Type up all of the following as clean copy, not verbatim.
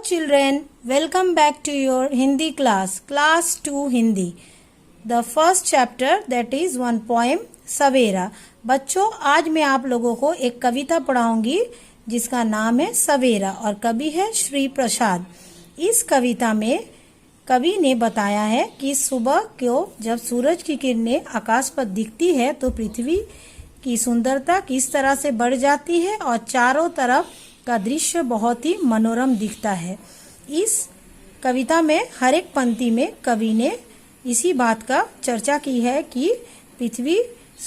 children, welcome back to your Hindi class, class 2 Hindi. The first chapter that is one poem सवेरा. बच्चों आज मैं आप लोगों को एक कविता पढ़ाऊंगी जिसका नाम है सवेरा और कवि है श्री प्रसाद. इस कविता में कवि ने बताया है कि सुबह को जब सूरज की किरणें आकाश पर दिखती है तो पृथ्वी की सुंदरता किस तरह से बढ़ जाती है और चारों तरफ का दृश्य बहुत ही मनोरम दिखता है. इस कविता में हर एक पंक्ति में कवि ने इसी बात का चर्चा की है कि पृथ्वी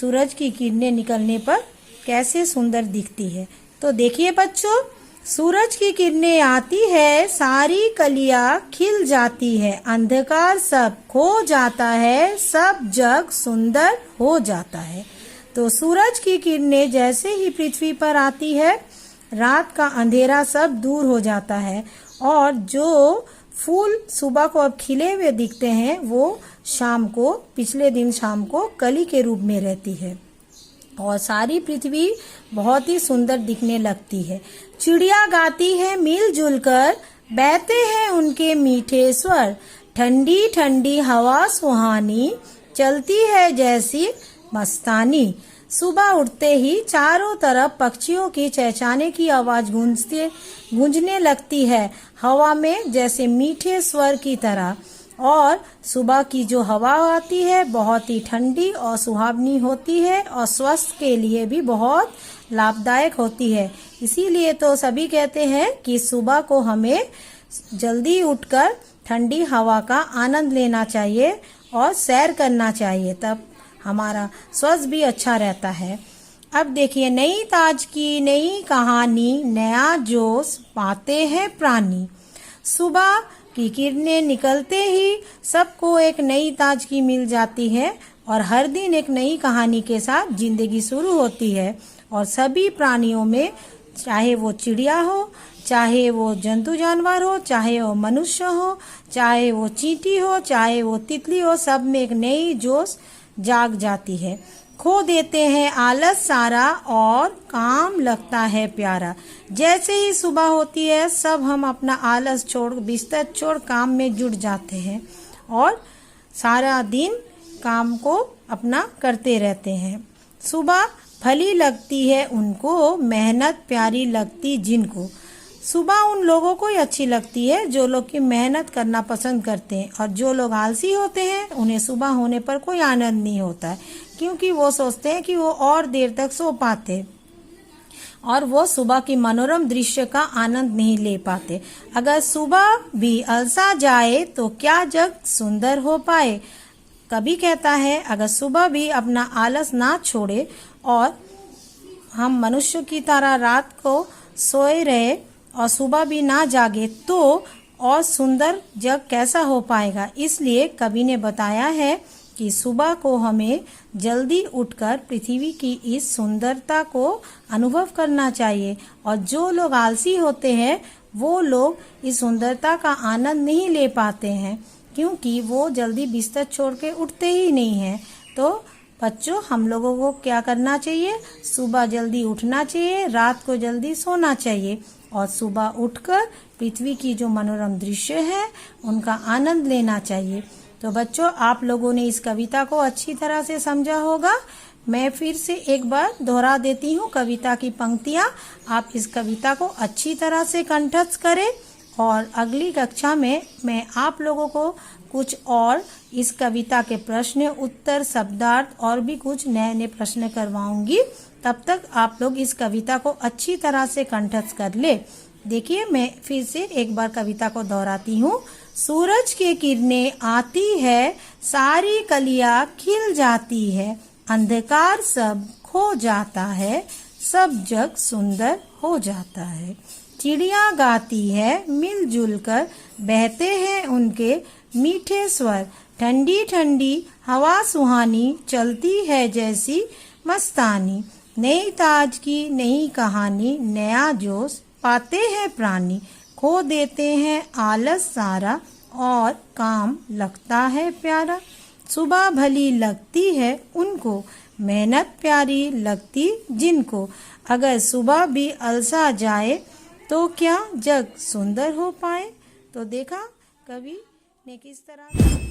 सूरज की किरणें निकलने पर कैसे सुंदर दिखती है. तो देखिए बच्चों, सूरज की किरणें आती है, सारी कलियां खिल जाती है, अंधकार सब खो जाता है, सब जग सुंदर हो जाता है. तो सूरज की किरणें जैसे ही पृथ्वी पर आती है, रात का अंधेरा सब दूर हो जाता है और जो फूल सुबह को अब खिले हुए दिखते हैं वो शाम को, पिछले दिन शाम को कली के रूप में रहती है और सारी पृथ्वी बहुत ही सुंदर दिखने लगती है. चिड़िया गाती है मिलजुल कर, बहते हैं उनके मीठे स्वर, ठंडी ठंडी हवा सुहानी चलती है जैसी मस्तानी. सुबह उठते ही चारों तरफ पक्षियों की चहचहाने की आवाज गूंजने लगती है हवा में जैसे मीठे स्वर की तरह. और सुबह की जो हवा आती है बहुत ही ठंडी और सुहावनी होती है और स्वास्थ्य के लिए भी बहुत लाभदायक होती है. इसीलिए तो सभी कहते हैं कि सुबह को हमें जल्दी उठकर ठंडी हवा का आनंद लेना चाहिए और सैर करना चाहिए, तब हमारा स्वास्थ्य भी अच्छा रहता है. अब देखिए, नई ताजगी नई कहानी नया जोश पाते हैं प्राणी. सुबह की किरणें निकलते ही सबको एक नई ताजगी मिल जाती है और हर दिन एक नई कहानी के साथ जिंदगी शुरू होती है. और सभी प्राणियों में, चाहे वो चिड़िया हो, चाहे वो जंतु जानवर हो, चाहे वो मनुष्य हो, चाहे वो चींटी हो, चाहे वो तितली हो, सब में एक नई जोश जाग जाती है. खो देते हैं आलस सारा और काम लगता है प्यारा. जैसे ही सुबह होती है सब हम अपना आलस छोड़, बिस्तर छोड़ काम में जुट जाते हैं और सारा दिन काम को अपना करते रहते हैं. सुबह भली लगती है उनको, मेहनत प्यारी लगती जिनको. सुबह उन लोगों को ही अच्छी लगती है जो लोग की मेहनत करना पसंद करते हैं और जो लोग आलसी होते हैं उन्हें सुबह होने पर कोई आनंद नहीं होता है, क्योंकि वो सोचते हैं कि वो और देर तक सो पाते और वो सुबह की मनोरम दृश्य का आनंद नहीं ले पाते. अगर सुबह भी अलसा जाए तो क्या जग सुंदर हो पाए. कभी कहता है अगर सुबह भी अपना आलस ना छोड़े और हम मनुष्य की तरह रात को सोए रहे और सुबह भी ना जागे तो और सुंदर जग कैसा हो पाएगा. इसलिए कवि ने बताया है कि सुबह को हमें जल्दी उठकर पृथ्वी की इस सुंदरता को अनुभव करना चाहिए और जो लोग आलसी होते हैं वो लोग इस सुंदरता का आनंद नहीं ले पाते हैं क्योंकि वो जल्दी बिस्तर छोड़ के उठते ही नहीं हैं. तो बच्चों, हम लोगों को क्या करना चाहिए, सुबह जल्दी उठना चाहिए, रात को जल्दी सोना चाहिए और सुबह उठकर पृथ्वी की जो मनोरम दृश्य है उनका आनंद लेना चाहिए. तो बच्चों, आप लोगों ने इस कविता को अच्छी तरह से समझा होगा. मैं फिर से एक बार दोहरा देती हूँ कविता की पंक्तियाँ. आप इस कविता को अच्छी तरह से कंठस्थ करें और अगली कक्षा में मैं आप लोगों को कुछ और इस कविता के प्रश्न उत्तर शब्दार्थ और भी कुछ नए नए प्रश्न करवाऊंगी. तब तक आप लोग इस कविता को अच्छी तरह से कंठस्थ कर ले. देखिए, मैं फिर से एक बार कविता को दोहराती हूँ. सूरज की किरणें आती है, सारी कलियां खिल जाती है, अंधकार सब खो जाता है, सब जग सुंदर हो जाता है. चिड़िया गाती है मिलजुल कर, बहते हैं उनके मीठे स्वर, ठंडी ठंडी हवा सुहानी चलती है जैसी मस्तानी. नई ताजगी नई कहानी नया जोश पाते हैं प्राणी, खो देते हैं आलस सारा और काम लगता है प्यारा. सुबह भली लगती है उनको, मेहनत प्यारी लगती जिनको. अगर सुबह भी अलसा जाए तो क्या जग सुंदर हो पाए। तो देखा कवि ने किस तरह